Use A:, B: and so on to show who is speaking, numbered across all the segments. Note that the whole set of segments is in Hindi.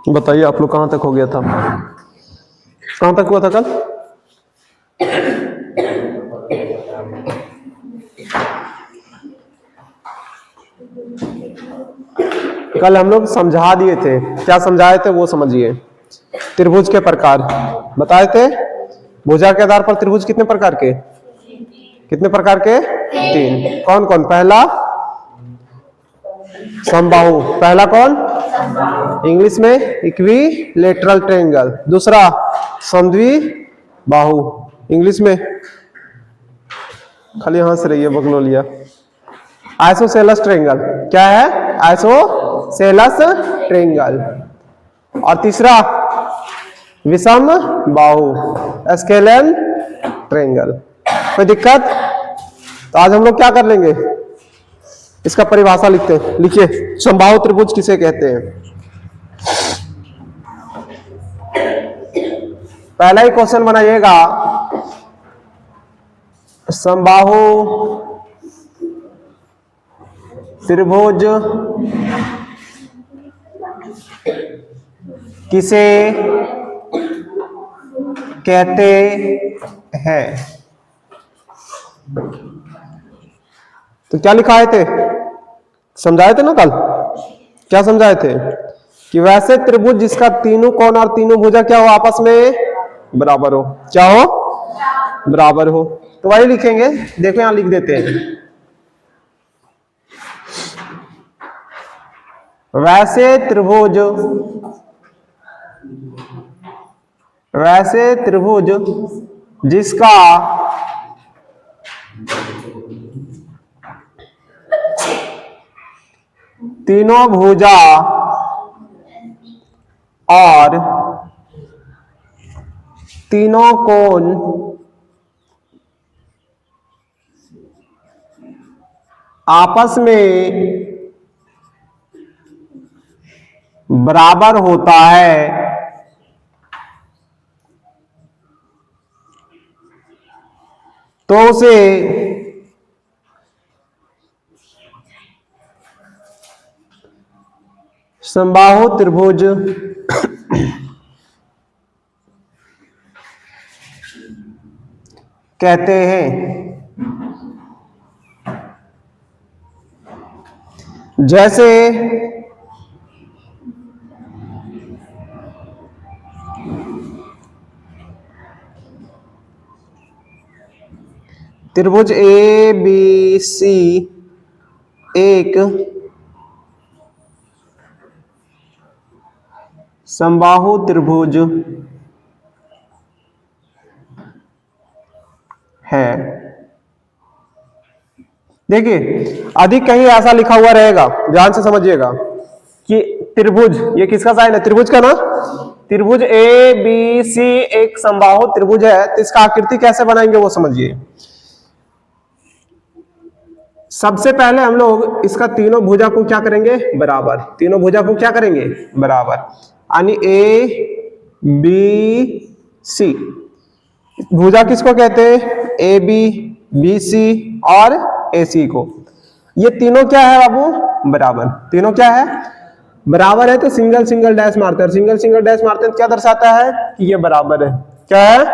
A: बताइए आप लोग कहाँ तक हो गया था, कहाँ तक हुआ था कल? कल हम लोग समझा दिए थे, क्या समझाए थे वो समझिए। त्रिभुज के प्रकार बताए थे। भुजा के आधार पर त्रिभुज कितने प्रकार के? कितने प्रकार के? 3। कौन कौन? पहला समबाहु। पहला कौन? इंग्लिश में इक्विलेटरल ट्रायंगल। दूसरा समद्विबाहु, इंग्लिश में खाली हंस रही है बगलोलिया। Isosceles triangle. क्या है? Isosceles triangle. और तीसरा विषम बाहु, स्केलेन ट्रायंगल। कोई दिक्कत? तो आज हम लोग क्या कर लेंगे, इसका परिभाषा लिखते हैं। लिखिए, समबाहु त्रिभुज किसे कहते हैं? पहला ही क्वेश्चन बनाइएगा, समबाहु त्रिभुज किसे कहते हैं? तो क्या लिखाए थे? समझाए थे ना कल। क्या समझाए थे? कि वैसे त्रिभुज जिसका तीनों कोण और तीनों भुजा क्या हो, आपस में बराबर हो। क्या हो? बराबर हो। तो वही लिखेंगे। देखो यहां लिख देते हैं, वैसे त्रिभुज जिसका तीनों भुजा और तीनों कोण आपस में बराबर होता है, तो उसे समबाहु त्रिभुज कहते हैं। जैसे त्रिभुज ए बी सी एक समबाहु त्रिभुज है। देखिए, अधिक कहीं ऐसा लिखा हुआ रहेगा, ध्यान से समझिएगा कि त्रिभुज, ये किसका साइन है? त्रिभुज का ना। त्रिभुज ए बी सी एक समबाहु त्रिभुज है, तो इसका आकृति कैसे बनाएंगे वो समझिए। सबसे पहले हम लोग इसका तीनों भुजा को क्या करेंगे? बराबर। तीनों भुजा को क्या करेंगे? बराबर। यानी ए बी सी भुजा किसको कहते हैं? ए बी, बी सी और ए सी को। ये तीनों क्या है बाबू? बराबर। तीनों क्या है? बराबर है। तो सिंगल सिंगल डैश मारते हैं। सिंगल सिंगल डैश मारते हैं तो क्या दर्शाता है? कि ये बराबर है। क्या है?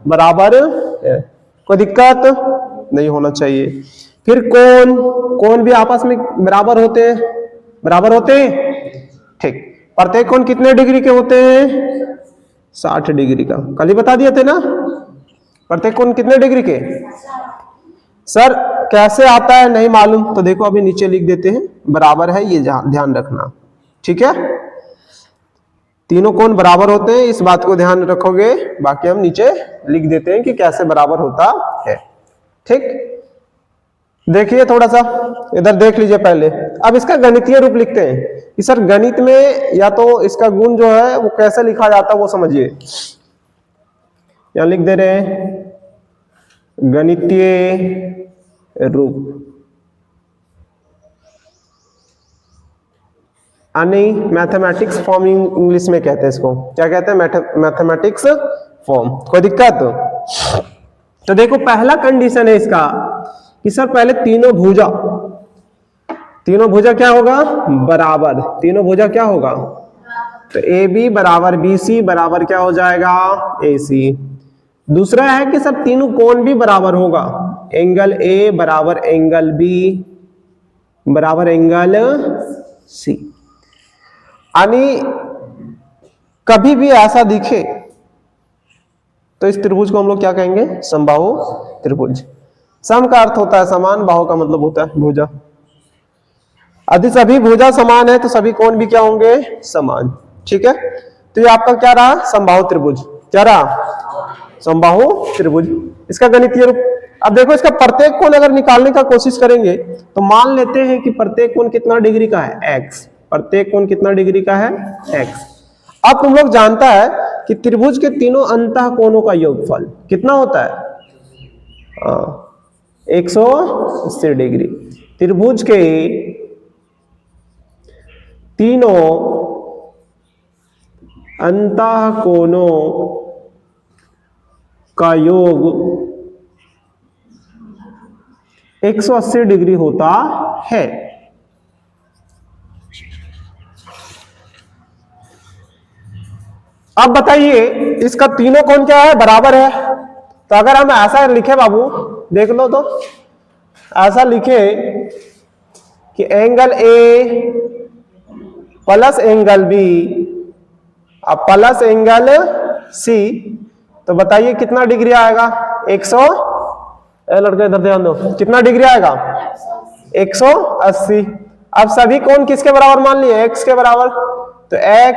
A: बराबर है। कोई दिक्कत नहीं होना चाहिए। फिर कोण भी आपस में बराबर होते हैं। बराबर होते हैं, ठीक। प्रत्येक कोण कितने डिग्री के होते हैं? 60 डिग्री का। कल ही बता दिए थे ना। प्रत्येक कोण कितने डिग्री के? सर कैसे आता है नहीं मालूम, तो देखो अभी नीचे लिख देते हैं। बराबर है, ये ध्यान रखना, ठीक है। तीनों कोण बराबर होते हैं, इस बात को ध्यान रखोगे। बाकी हम नीचे लिख देते हैं कि कैसे बराबर होता है, ठीक। देखिए थोड़ा सा इधर देख लीजिए पहले। अब इसका गणितीय रूप लिखते हैं कि सर गणित में या तो इसका गुण जो है वो कैसे लिखा जाता है वो समझिए। यहां लिख दे रहे हैं गणितीय रूप, यानी मैथमेटिक्स फॉर्म इंग्लिश में कहते हैं इसको। क्या कहते हैं? Mathematics form. कोई दिक्कत? तो देखो पहला कंडीशन है इसका कि सर पहले तीनों भुजा क्या होगा? बराबर। तीनों भुजा क्या होगा? तो ए बी बराबर बी सी बराबर क्या हो जाएगा, ए सी। दूसरा है कि सब तीनों कोण भी बराबर होगा, एंगल ए बराबर एंगल बी बराबर एंगल सी। यानी कभी भी ऐसा दिखे तो इस त्रिभुज को हम लोग क्या कहेंगे, समबाहु त्रिभुज। सम का अर्थ होता है समान, बाहु का मतलब होता है भुजा। यदि सभी भुजा समान है तो सभी कोण भी क्या होंगे, समान। ठीक है, तो ये आपका क्या रहा, समबाहु त्रिभुज। क्या रहा, समबाहु त्रिभुज। इसका गणितीय रूप, अब देखो इसका प्रत्येक कोण अगर निकालने का कोशिश करेंगे तो मान लेते हैं कि प्रत्येक कोण कितना डिग्री का है, x। प्रत्येक कोण कितना डिग्री का है, x। अब तुम लोग जानता है कि त्रिभुज के तीनों अंतः कोणों का योगफल कितना होता है, 180 डिग्री। त्रिभुज के तीनों अंतः कोणों का योग 180 डिग्री होता है। अब बताइए इसका तीनों कोण क्या है, बराबर है। तो अगर हम ऐसा लिखे बाबू, देख लो तो ऐसा लिखे कि angle A plus angle B अब प्लस एंगल सी, तो बताइए कितना डिग्री आएगा, 100, लड़के इधर ध्यान दो, कितना डिग्री आएगा, 180। अब सभी कोण किसके बराबर मान लिए, x के बराबर, तो x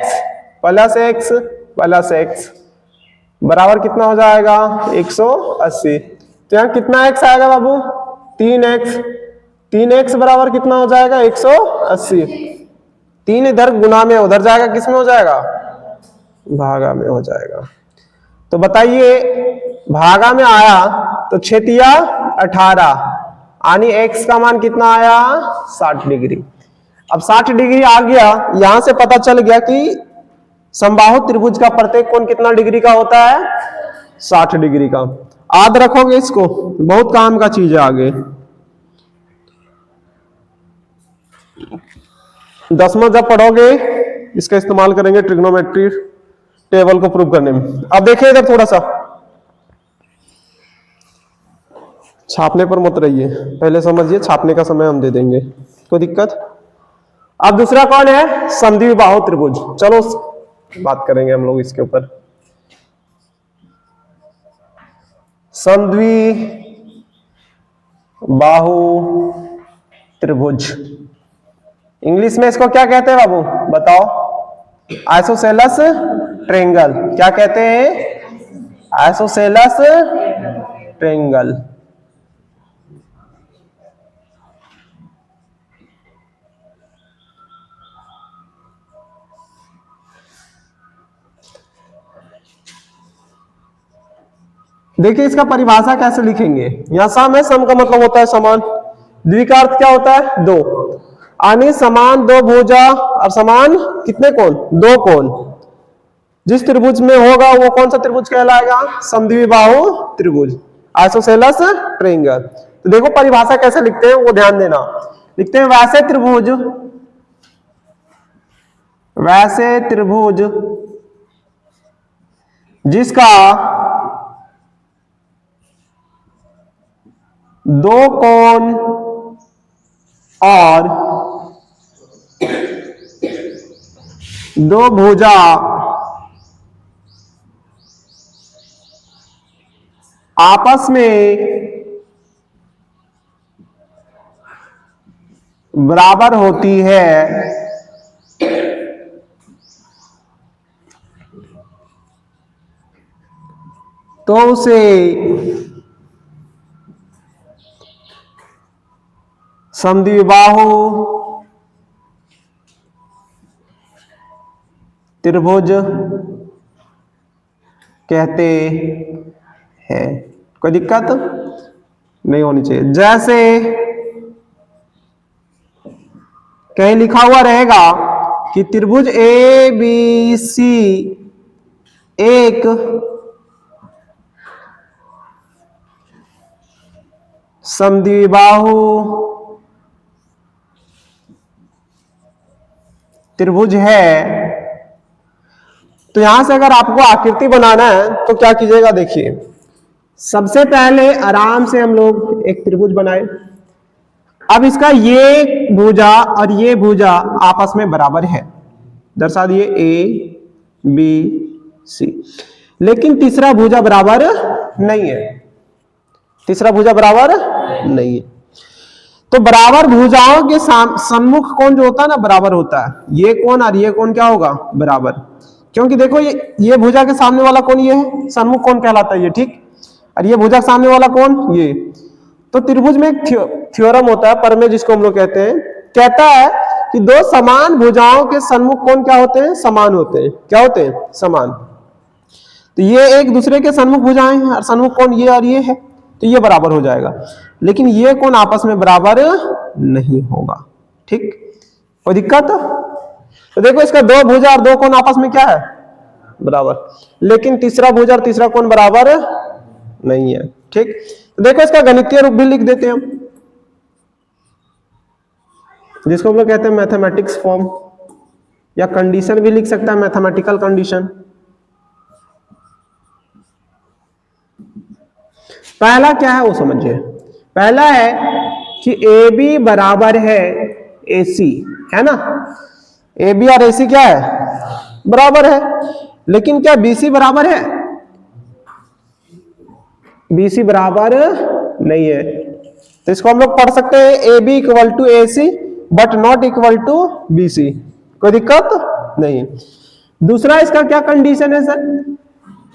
A: प्लस x बराबर कितना हो जाएगा, 180। तो यहाँ कितना x आएगा बाबू, 3x। 3x बराबर कितना हो जाएगा, 180। 3 इधर गुना में उधर जाएगा, किस में हो जाएगा, भागा में हो जाएगा। तो बताइए भागा में आया तो 6 18, यानी x का मान कितना आया, 60 डिग्री। अब 60 डिग्री आ गया, यहां से पता चल गया कि समबाहु त्रिभुज का प्रत्येक कोण कितना डिग्री का होता है, 60 डिग्री का। याद रखोगे इसको, बहुत काम का चीज है आगे। 10वां जब पढ़ोगे इसका इस्तेमाल करेंगे ट्रिग्नोमेट्री टेबल को प्रूव करने में। अब देखिए इधर थोड़ा सा, छापने पर मत रहिए, पहले समझिए, छापने का समय हम दे देंगे, कोई दिक्कत। अब दूसरा कौन है, समद्विबाहु त्रिभुज। चलो बात करेंगे हम लोग इसके ऊपर। समद्विबाहु त्रिभुज, इंग्लिश में इसको क्या कहते हैं बाबू, बताओ, आइसोसेलस ट्रायंगल। क्या कहते हैं, आइसोसेलस ट्रायंगल। देखिए इसका परिभाषा कैसे लिखेंगे, यहां सम है, सम का मतलब होता है समान, द्वि का अर्थ क्या होता है, दो, यानी समान दो भुजा और समान कितने कोण, दो कोण। जिस त्रिभुज में होगा वो कौन सा त्रिभुज कहलाएगा, समद्विबाहु त्रिभुज, आइसोसेलस ट्रायंगल। तो देखो परिभाषा कैसे लिखते हैं वो ध्यान देना। लिखते हैं वैसे त्रिभुज जिसका दो कोण और दो भुजा आपस में बराबर होती है, तो उसे समद्विबाहु त्रिभुज कहते हैं। कोई दिक्कत नहीं होनी चाहिए। जैसे कहीं लिखा हुआ रहेगा कि त्रिभुज ए बी सी एक समद्विबाहु त्रिभुज है, तो यहां से अगर आपको आकृति बनाना है तो क्या कीजिएगा, देखिए सबसे पहले आराम से हम लोग एक त्रिभुज बनाए। अब इसका ये भुजा और ये भुजा आपस में बराबर है, दर्शा दिए ए बी सी। लेकिन तीसरा भुजा बराबर नहीं है, तीसरा भुजा बराबर नहीं है। तो बराबर भुजाओं के सम्मुख कोण जो होता है ना बराबर होता है। ये कोण और ये कोण क्या होगा, बराबर। क्योंकि देखो ये भुजा के सामने वाला कोण ये है, सम्मुख कोण कहलाता है ये, ठीक। और ये भुजा के सामने वाला कोण ये। तो त्रिभुज में एक थ्योरम होता है, प्रमेय जिसको हम लोग कहते हैं, कहता है कि दो समान भुजाओं के सन्मुख कोण क्या होते हैं, समान होते हैं। क्या होते हैं, समान। तो ये एक दूसरे के सन्मुख भुजाएं हैं और सन्मुख कोण ये और ये है, तो ये बराबर हो जाएगा। लेकिन ये कोण आपस में बराबर नहीं होगा, ठीक। कोई दिक्कत? तो देखो इसका दो भुजा और दो कोण आपस में क्या है, बराबर। लेकिन तीसरा भुजा और तीसरा कोण बराबर नहीं है, ठीक। तो देखो इसका गणितीय रूप भी लिख देते हैं हम, जिसको हम लोग कहते हैं मैथमेटिक्स फॉर्म, या कंडीशन भी लिख सकता है, मैथमेटिकल कंडीशन। पहला क्या है वो समझिए। पहला है कि ए बी बराबर है ए सी, है ना। ए बी और ए सी क्या है, बराबर है। लेकिन क्या बी सी बराबर है, बी सी बराबर नहीं है। तो इसको हम लोग पढ़ सकते हैं A B equal to A C but not equal to B C. कोई दिक्कत नहीं। दूसरा इसका क्या कंडीशन है सर,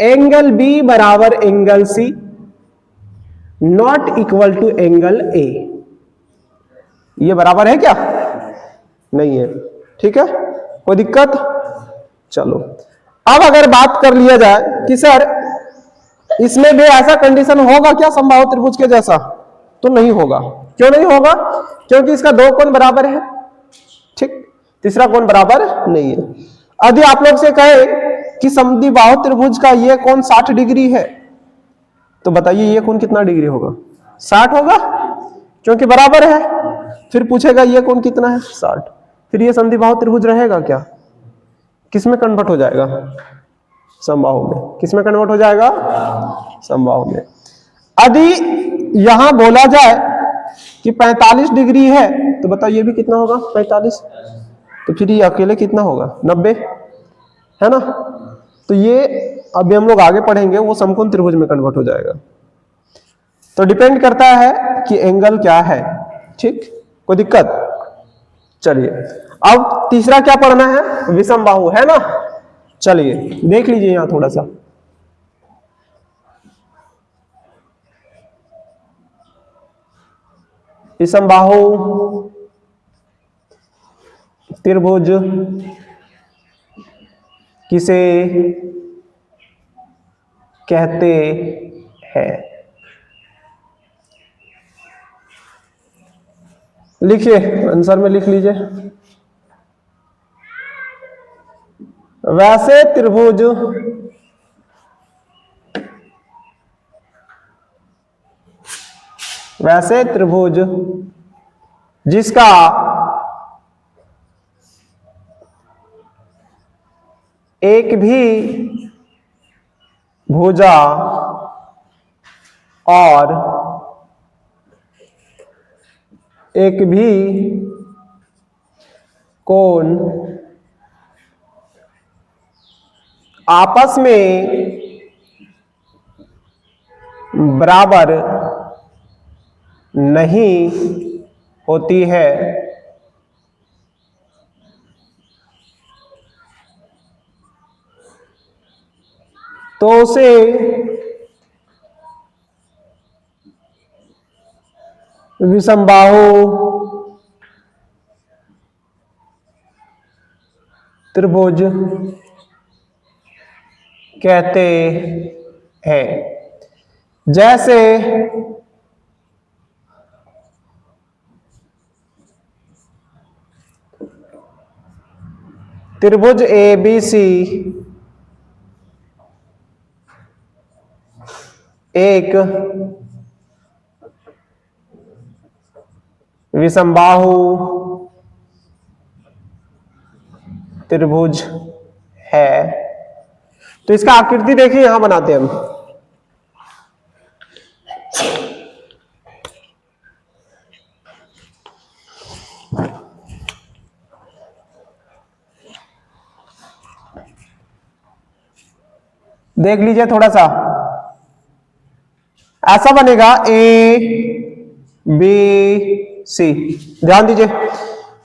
A: एंगल बी बराबर angle C not equal to angle A. ये बराबर है क्या, नहीं है, ठीक है। कोई दिक्कत? चलो अब अगर बात कर लिया जाए कि सर इसमें भी ऐसा कंडीशन होगा क्या समबाहु त्रिभुज के जैसा, तो नहीं होगा। क्यों नहीं होगा, क्योंकि इसका दो कोण बराबर है, ठीक, तीसरा कोण बराबर नहीं है। यदि आप लोग से कहे कि समद्विबाहु त्रिभुज का ये कोण 60 डिग्री है, तो बताइए ये कोण कितना डिग्री होगा, 60 होगा, क्योंकि बराबर है। फिर पूछेगा ये कोण कितना है, 60। फिर ये समद्विबाहु त्रिभुज रहेगा क्या, किसमें कन्वर्ट हो जाएगा, समबाहु में। किसमें कन्वर्ट हो जाएगा, समबाहु में। यदि यहां बोला जाए कि 45 डिग्री है, तो बताइए भी कितना होगा, 45। तो फिर ये अकेले कितना होगा, 90, है ना। तो ये अभी हम लोग आगे पढ़ेंगे, वो समकोण त्रिभुज में कन्वर्ट हो जाएगा। तो डिपेंड करता है कि एंगल क्या है, ठीक। कोई दिक्कत? चलिए अब तीसरा क्या पढ़ना है, विषमबाहु, है ना। चलिए देख लीजिए यहां थोड़ा सा। विषमबाहु त्रिभुज किसे कहते हैं, लिखिए, आंसर में लिख लीजिए। वैसे त्रिभुज जिसका एक भी भुजा और एक भी कोण आपस में बराबर नहीं होती है, तो उसे विषमबाहु त्रिभुज कहते हैं। जैसे त्रिभुज ए बी सी एक विषमबाहु त्रिभुज है तो इसका आकृति देखिए, यहां बनाते हैं हम। देख लीजिए थोड़ा सा, ऐसा बनेगा ए बी सी। ध्यान दीजिए,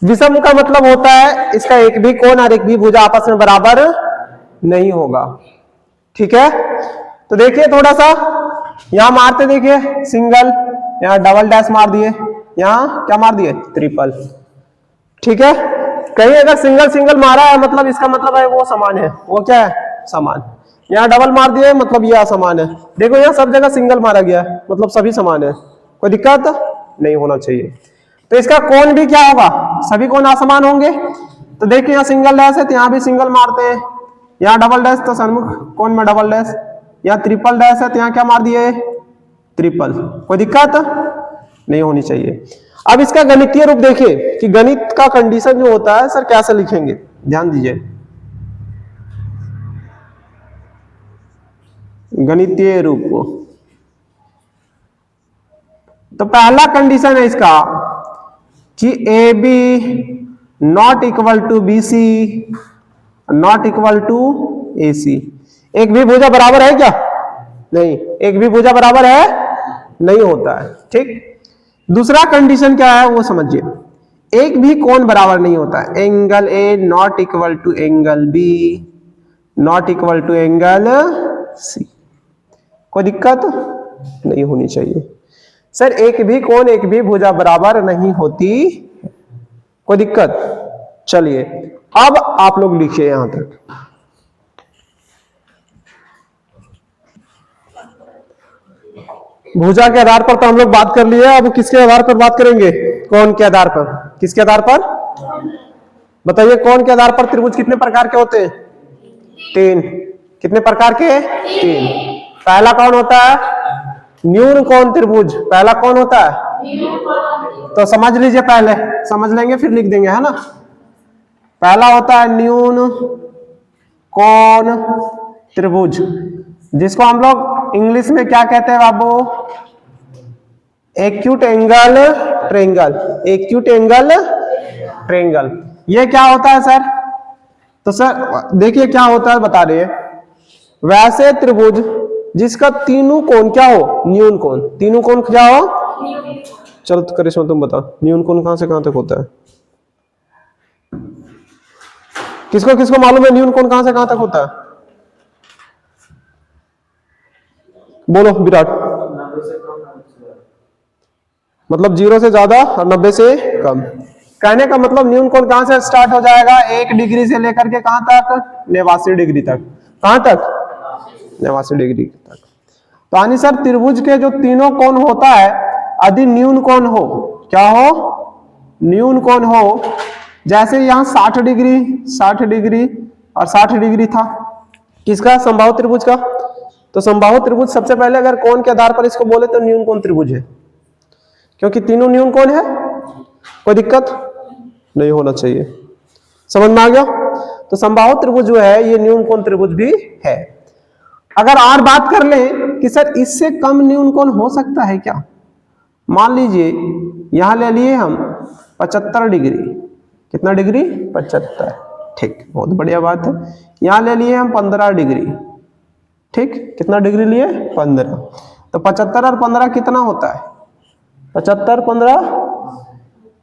A: विषम का मतलब होता है इसका एक भी कोण और एक भी भुजा आपस में बराबर नहीं होगा। ठीक है, तो देखिए थोड़ा सा यहां मारते, देखिए सिंगल, यहां डबल डैश मार दिए, यहां क्या मार दिए, ट्रिपल। ठीक है, कहीं अगर सिंगल सिंगल मारा है मतलब इसका मतलब है वो समान है, वो क्या है, समान। यहाँ डबल मार दिए मतलब ये असमान है। देखो यहाँ सब जगह सिंगल मारा गया है मतलब सभी समान है, कोई दिक्कत नहीं होना चाहिए। तो इसका कोण भी क्या होगा, सभी कोण असमान होंगे। तो देखिए यहाँ सिंगल डैश है तो यहाँ भी सिंगल मारते हैं, यहाँ डबल डैश तो सन्मुख कोण में डबल डैश, यहाँ ट्रिपल डैश है तो यहाँ क्या मार दिए, ट्रिपल। कोई दिक्कत नहीं होनी चाहिए। अब इसका गणितीय रूप देखिए कि गणित का कंडीशन जो होता है सर कैसे लिखेंगे, ध्यान दीजिए। गणितीय रूप को, तो पहला कंडीशन है इसका कि A B not equal to B C not equal to A C. एक भी भुजा बराबर है क्या, नहीं, एक भी भुजा बराबर है नहीं होता है। ठीक, दूसरा कंडीशन क्या है वो समझिए, एक भी कोण बराबर नहीं होता है। Angle A not equal to angle B not equal to angle C. कोई दिक्कत नहीं होनी चाहिए। सर एक भी कोण एक भी भुजा बराबर नहीं होती, कोई दिक्कत। चलिए अब आप लोग लिखिए यहां तक। भुजा के आधार पर तो हम लोग बात कर लिए, अब किसके आधार पर बात करेंगे, कोण के आधार पर। किसके आधार पर बताइए, कोण के आधार पर त्रिभुज कितने प्रकार के होते हैं, तीन। कितने प्रकार के, तीन। पहला कौन होता है, न्यून कोण त्रिभुज। पहला कौन होता है, तो समझ लीजिए, पहले समझ लेंगे फिर लिख देंगे, है ना। पहला होता है न्यून कोण त्रिभुज, जिसको हम लोग इंग्लिश में क्या कहते हैं बाबू, acute angle triangle. Acute angle triangle, ये क्या होता है सर, तो सर देखिए क्या होता है बता रहे हैं। वैसे त्रिभुज जिसका तीनों कोण क्या हो, न्यून कोण। तीनों कोण क्या हो, चलो तो करिश्मा तुम बताओ, न्यून कोण कहां से कहां तक होता है, किसको किसको मालूम है न्यून कोण कहां से कहां तक होता है, बोलो विराट। मतलब 0 से ज्यादा और 90 से कम। कहने का मतलब न्यून कोण कहां से स्टार्ट हो जाएगा, 1 डिग्री से लेकर के कहां तक, 89 डिग्री तक। कहां तक, 89 डिग्री तक। तो यानी सर त्रिभुज के जो तीनों कोण होता है, यदि न्यून कोण हो, क्या हो, न्यून कोण हो, जैसे यहां 60 डिग्री 60 डिग्री और 60 डिग्री था, किसका, समबाहु त्रिभुज का। तो समबाहु त्रिभुज सबसे पहले अगर कोण के आधार पर इसको बोले तो न्यून कोण त्रिभुज है, क्योंकि तीनों न्यून कोण है। कोई दिक्कत नहीं होना चाहिए, समझ में आ गया। तो समबाहु त्रिभुज जो है ये न्यून कोण त्रिभुज भी है। अगर और बात कर लें कि सर इससे कम न्यून कोण हो सकता है क्या, मान लीजिए यहां ले लिए हम 75 डिग्री। कितना डिग्री, 75। ठीक, बहुत बढ़िया बात है। यहां ले लिए हम 15 डिग्री। ठीक, कितना डिग्री लिए, 15। तो 75 और 15 कितना होता है, 75 15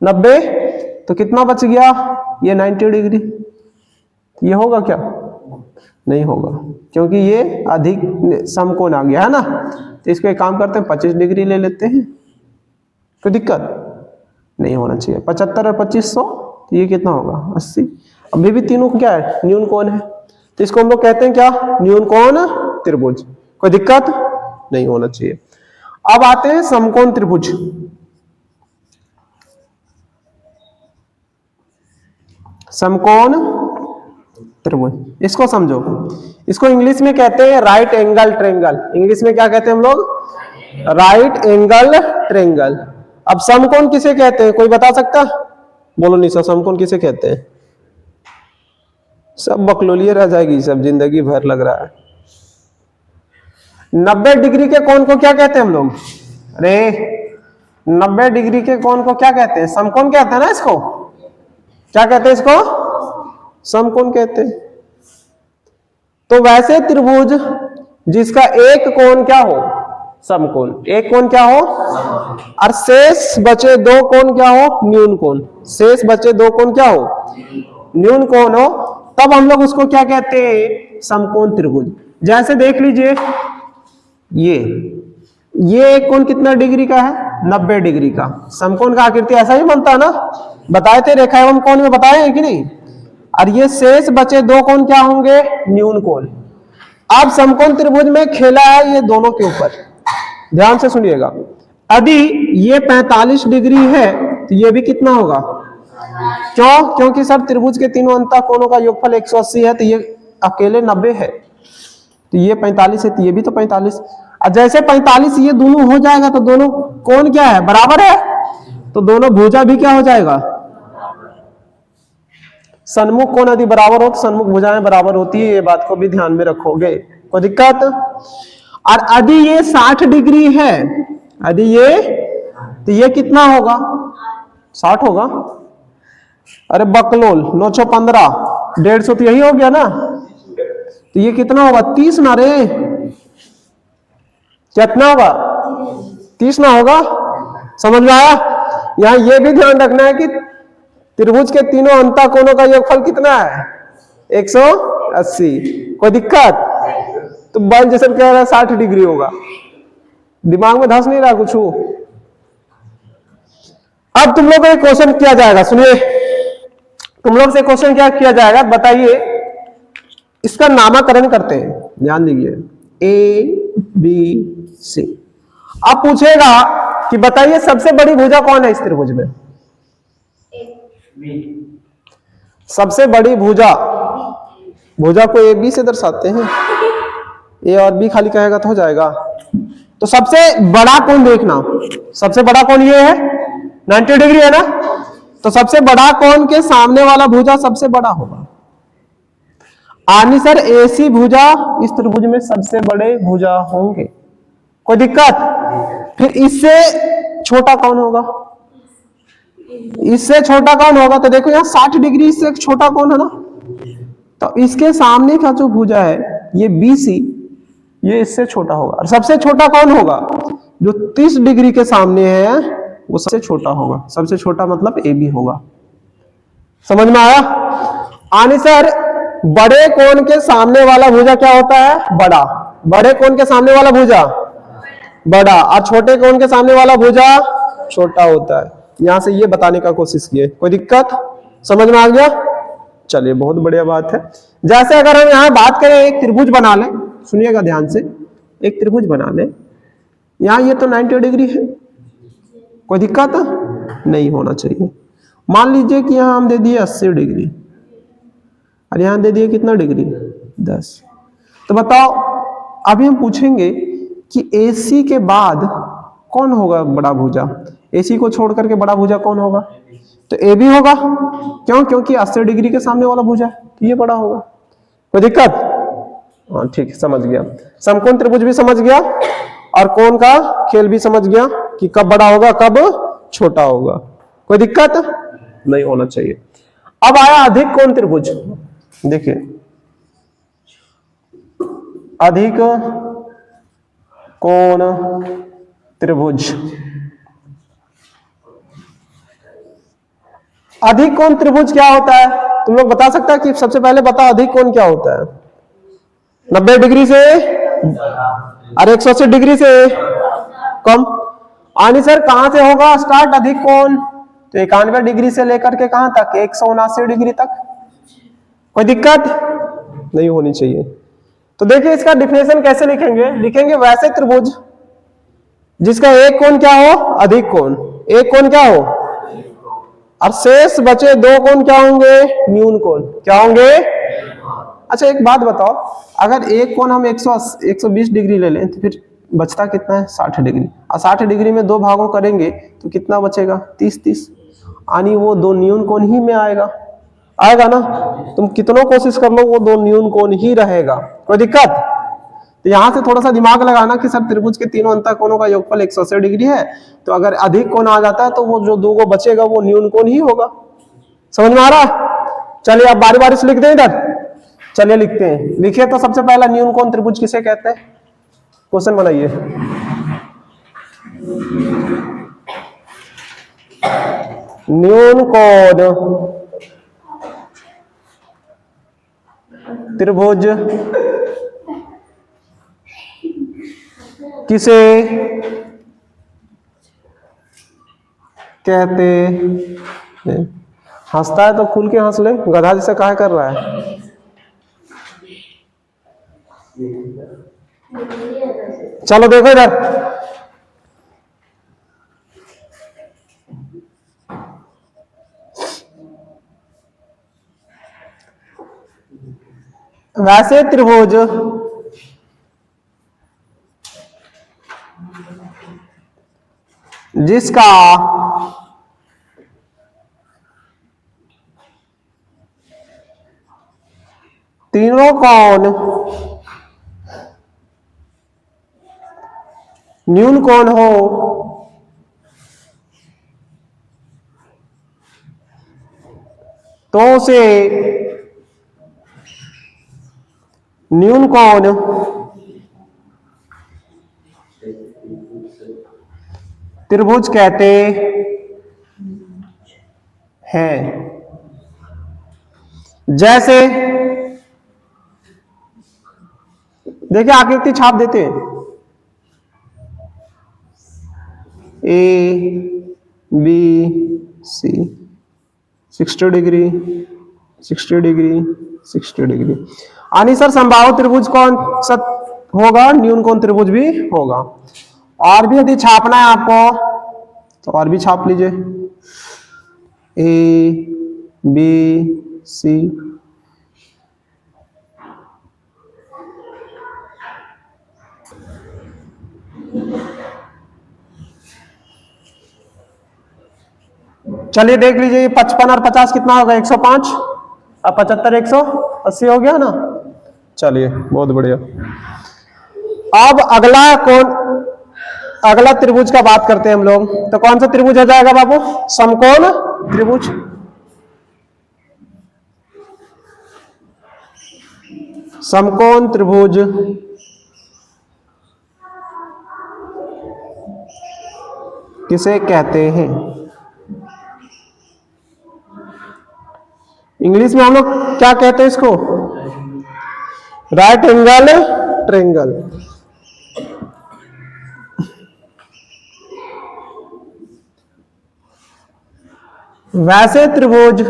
A: 90। तो कितना बच गया, ये 90 डिग्री। ये होगा क्या, नहीं होगा, क्योंकि ये अधिक समकोण आ गया है ना। तो इसको एक काम करते हैं, 25 डिग्री ले लेते हैं, कोई दिक्कत नहीं होना चाहिए। 75 और 2500, तो ये कितना होगा, 80। अभी भी तीनों क्या है, न्यून कोण है, तो इसको हम लोग कहते हैं क्या, न्यून कोण त्रिभुज। कोई दिक्कत नहीं होना चाहिए। अब आते हैं समकोण त्रिभुज। समकोण त्रिभुज, इसको समझो। इसको इंग्लिश में कहते हैं राइट एंगल ट्रायंगल। इंग्लिश में क्या कहते हैं हम लोग, राइट एंगल ट्रायंगल। अब समकोण किसे कहते हैं, कोई बता सकता, बोलो निशा, समकोण किसे कहते हैं। सब बकलोलिए रह जाएगी, सब जिंदगी भर लग रहा है। 90 डिग्री के कोण को क्या कहते हैं हम लोग? अरे 90 डिग्री के कोण को क्या कहते हैं? समकोण कहते हैं ना इसको। क्या कहते हैं इसको? समकोण कहते हैं। तो वैसे त्रिभुज जिसका एक कोण क्या हो? समकोण। एक कोण क्या हो? और शेष बचे दो कोण क्या हो? न्यून कोण। शेष बचे दो कोण क्या हो? न्यून कोण हो, तब हम लोग उसको क्या कहते हैं? समकोण त्रिभुज। जैसे देख लीजिए ये एक कोण कितना डिग्री का है? 90 डिग्री का। समकोण का आकृति ऐसा ही बनता है ना, बताए थे रेखा एवं कोण में, बताए हैं कि नहीं? और ये शेष बचे दो कोण क्या होंगे? न्यून कोण। अब समकोण त्रिभुज में खेला है ये दोनों के ऊपर, ध्यान से सुनिएगा। यदि ये 45 डिग्री है तो ये भी कितना होगा? क्यों? क्योंकि सर त्रिभुज के तीनों अंतः कोणों का योगफल 180 है, तो ये अकेले 90 है, तो ये 45 है, तो ये भी तो 45। और जैसे 45 ये दोनों हो जाएगा तो दोनों कोण क्या है? बराबर है, तो दोनों भुजा भी क्या हो जाएगा? सन्मुख कोण यदि बराबर हो तो सन्मुख भुजाएं बराबर होती है, ये बात को भी ध्यान में रखोगे। कोई दिक्कत? और यदि ये 60 डिग्री है, यदि ये, तो ये कितना होगा? 60 होगा। अरे बकलोल 915 150 तो यही हो गया ना, तो ये कितना होगा? 30 ना रे, कितना होगा? 30 ना होगा? समझ में आया? यहां ये भी ध्यान रखना है कि त्रिभुज के तीनों अंतः कोणों का योगफल कितना है? 180। कोई दिक्कत? तो बन जैसे कह रहा है 60 डिग्री होगा, दिमाग में धंस नहीं रहा कुछ। अब तुम लोग को एक क्वेश्चन किया जाएगा, सुनिए, तुम लोग से क्वेश्चन क्या किया जाएगा बताइए, इसका नामकरण करते हैं, ध्यान दीजिए। A B C. अब पूछेगा कि बताइए सबसे बड़ी भुजा कौन है इस त्रिभुज में? सबसे बड़ी भुजा, भुजा को ए बी से दर्शाते हैं, ए और बी खाली कहेगा तो हो जाएगा। तो सबसे बड़ा कोण देखना, सबसे बड़ा कोण ये है, 90 डिग्री है ना, तो सबसे बड़ा कोण के सामने वाला भुजा सबसे बड़ा होगा। आनी सर एसी भुजा इस त्रिभुज में सबसे बड़े भुजा होंगे। कोई दिक्कत? फिर इससे छोटा कौन होगा? इससे छोटा कौन होगा? तो देखो यहाँ 60 डिग्री इससे एक छोटा कौन है ना, तो इसके सामने का जो भुजा है ये BC, ये इससे छोटा होगा। और सबसे छोटा कौन होगा? जो 30 डिग्री के सामने है वो सबसे छोटा होगा। सबसे छोटा मतलब AB होगा। समझ में आया? आनी सर बड़े कोण के सामने वाला भुजा क्या होता है? बड़ा। बड़े कोण के सामने वाला भुजा बड़ा, और छोटे कोण के सामने वाला भुजा छोटा होता है। यहां से ये बताने का कोशिश किए। कोई दिक्कत? समझ में आ गया? चलिए बहुत बढ़िया बात है। जैसे अगर हम यहां बात करें, एक त्रिभुज बना ले, सुनिएगा ध्यान से, एक त्रिभुज बना ले, यहां ये तो 90 डिग्री है, कोई दिक्कत नहीं होना चाहिए। मान लीजिए कि यहां हम दे दिए 80 डिग्री और यहां दे दिए कितना डिग्री? 10। तो बताओ, अभी हम पूछेंगे कि AC के बाद कौन होगा बड़ा भुजा? AC को छोड़ करके बड़ा भुजा कौन होगा? तो AB होगा। क्यों? क्योंकि 80 डिग्री के सामने वाला भुजा है, तो ये बड़ा होगा। कोई दिक्कत? हाँ ठीक है, समझ गया। समकोण त्रिभुज भी समझ गया और कोण का खेल भी समझ गया कि कब बड़ा होगा कब छोटा होगा। कोई दिक्कत नहीं होना चाहिए। अब आया अधिक कोण त्रिभुज। देखिए अधिक कोण त्रिभुज, अधिक कोण त्रिभुज क्या होता है? तुम लोग बता सकता है कि सबसे पहले बताओ अधिक कोण क्या होता है? 90 डिग्री से और 180 डिग्री से कम। आनी सर कहां से होगा स्टार्ट अधिक कोण? तो 91 डिग्री से लेकर के कहां तक? 179 डिग्री तक। कोई दिक्कत नहीं होनी चाहिए। तो देखिए इसका डिफिनेशन कैसे लिखेंगे? लिखेंगे वैसे त्रिभुज जिसका एक कोण क्या हो? अधिक कोण। एक कोण क्या हो? और शेष बचे दो कोण क्या होंगे? न्यून कोण। क्या होंगे? अच्छा एक बात बताओ, अगर एक कोण हम 120 डिग्री ले लें तो फिर बचता कितना है? 60 डिग्री। और 60 डिग्री में दो भागों करेंगे तो कितना बचेगा? 30। यानी वो दो न्यून कोण ही में आएगा ना। तुम कितनों कोशिश कर लो वो दो न्यून कोण ही रहेगा। कोई दिक्कत? तो यहां से थोड़ा सा दिमाग लगाना कि सर त्रिभुज के तीनों अंतः कोणों का योगफल 180 डिग्री है, तो अगर अधिक कोण आ जाता है तो वो जो 2 को बचेगा वो न्यून कोण ही होगा। समझ में आ रहा है? चलिए आप बारी बारी से लिख दें इधर। चलिए लिखते हैं, लिखिए। तो सबसे पहला न्यून कोण त्रिभुज किसे कहते हैं? क्वेश्चन बनाइए। न्यून कोण त्रिभुज किसे कहते हैं? हंसता है तो खुल के हंस ले, गधा जैसे काहे कर रहा है? चलो देखो इधर, वैसे त्रिभुज जिसका तीनों कोण न्यून कोण हो तो उसे न्यून कोण त्रिभुज कहते हैं। जैसे देखिए आकृति छाप देते हैं, A B C 60 degree 60 degree 60 degree. यानी सर संभावित त्रिभुज कौन सा होगा? न्यून कोण त्रिभुज भी होगा। और भी यदि छापना है आपको तो और भी छाप लीजिए, ए बी सी। चलिए देख लीजिए, 55 और 50 कितना होगा? 105 और 75 180 हो गया ना। चलिए बहुत बढ़िया। अब अगला त्रिभुज का बात करते हैं हम लोग। तो कौन सा त्रिभुज हो जाएगा बाबू? समकोण त्रिभुज। समकोण त्रिभुज किसे कहते हैं? इंग्लिश में हम लोग क्या कहते हैं इसको? Right angle triangle. वैसे त्रिभुज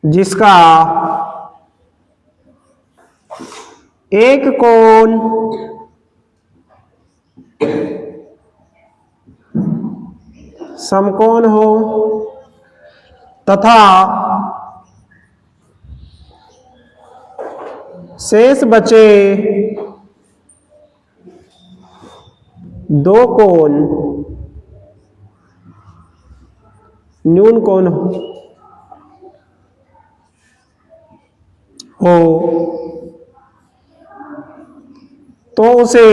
A: जिसका एक कोण समकोण हो तथा शेष बचे 2 कोण न्यून कोण हो तो उसे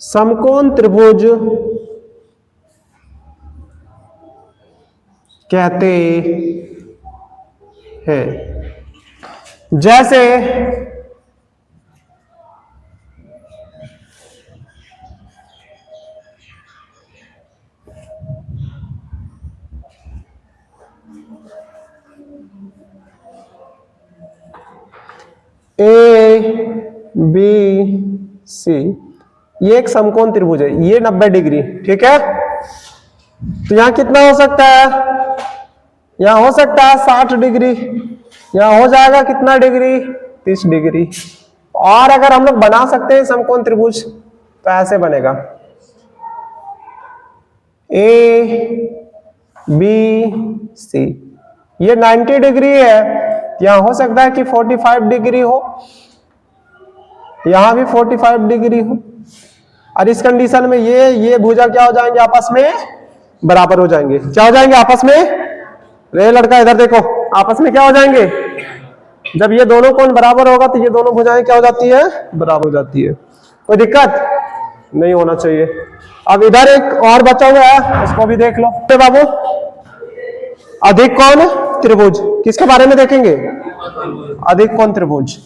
A: समकोण त्रिभुज कहते हैं। जैसे ए बी सी, ये एक समकोण त्रिभुज है, ये 90 डिग्री, ठीक है। तो यहां कितना हो सकता है? यहां हो सकता है 60 डिग्री, यहां हो जाएगा कितना डिग्री? 30 डिग्री। और अगर हम लोग बना सकते हैं समकोण त्रिभुज तो ऐसे बनेगा, ए बी सी, ये 90 डिग्री है, यहां हो सकता है कि 45 डिग्री हो, यहां भी 45 डिग्री हो। और इस कंडीशन में ये भुजा क्या हो जाएंगे, आपस में बराबर हो जाएंगे। क्या हो जाएंगे आपस में, रे लड़का इधर देखो, आपस में क्या हो जाएंगे, जब ये दोनों कोण बराबर होगा तो ये दोनों भुजाएं क्या हो जाती है, बराबर हो जाती है। कोई दिक्कत नहीं होना चाहिए। अब इधर एक और बचा हुआ है, उसको भी देख लो बाबू। अधिक कोण त्रिभुज, किसके बारे में देखेंगे, अधिक कोण त्रिभुज।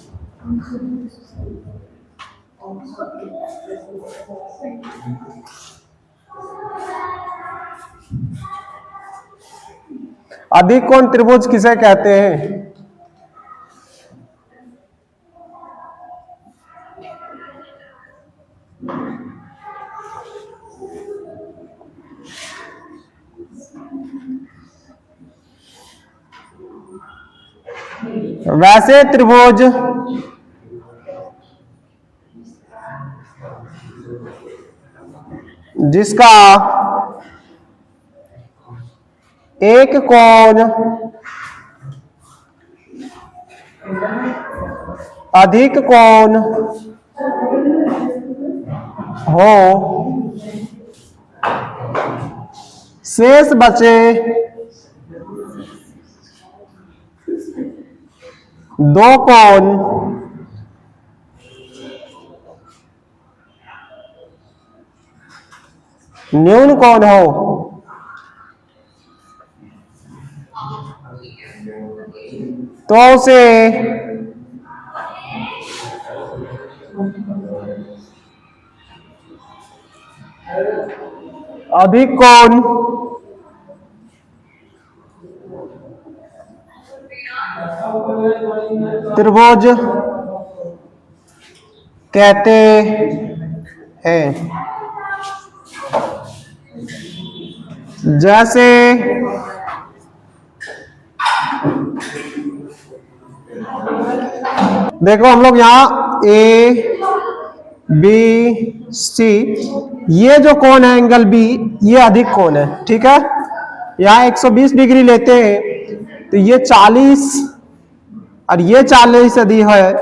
A: अधिक कोण त्रिभुज किसे कहते हैं, वैसे त्रिभुज जिसका एक कोण अधिक कोण हो, शेष बचे दो कोण न्यून कोण हो, तो उसे अधिक कोण त्रिभुज कहते हैं। जैसे देखो हम लोग यहाँ ए बी सी, ये जो कोण है एंगल बी, ये अधिक कोण है, ठीक है। यहाँ 120 डिग्री लेते हैं तो ये 40 और ये 40 यदि है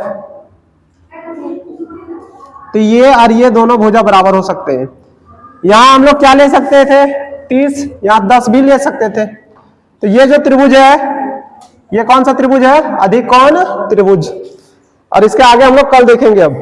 A: तो ये और ये दोनों भुजा बराबर हो सकते हैं। यहां हम लोग क्या ले सकते थे, 30, यहां 10 भी ले सकते थे। तो ये जो त्रिभुज है, ये कौन सा त्रिभुज है, अधिक कोण त्रिभुज। और इसके आगे हम लोग कल देखेंगे अब।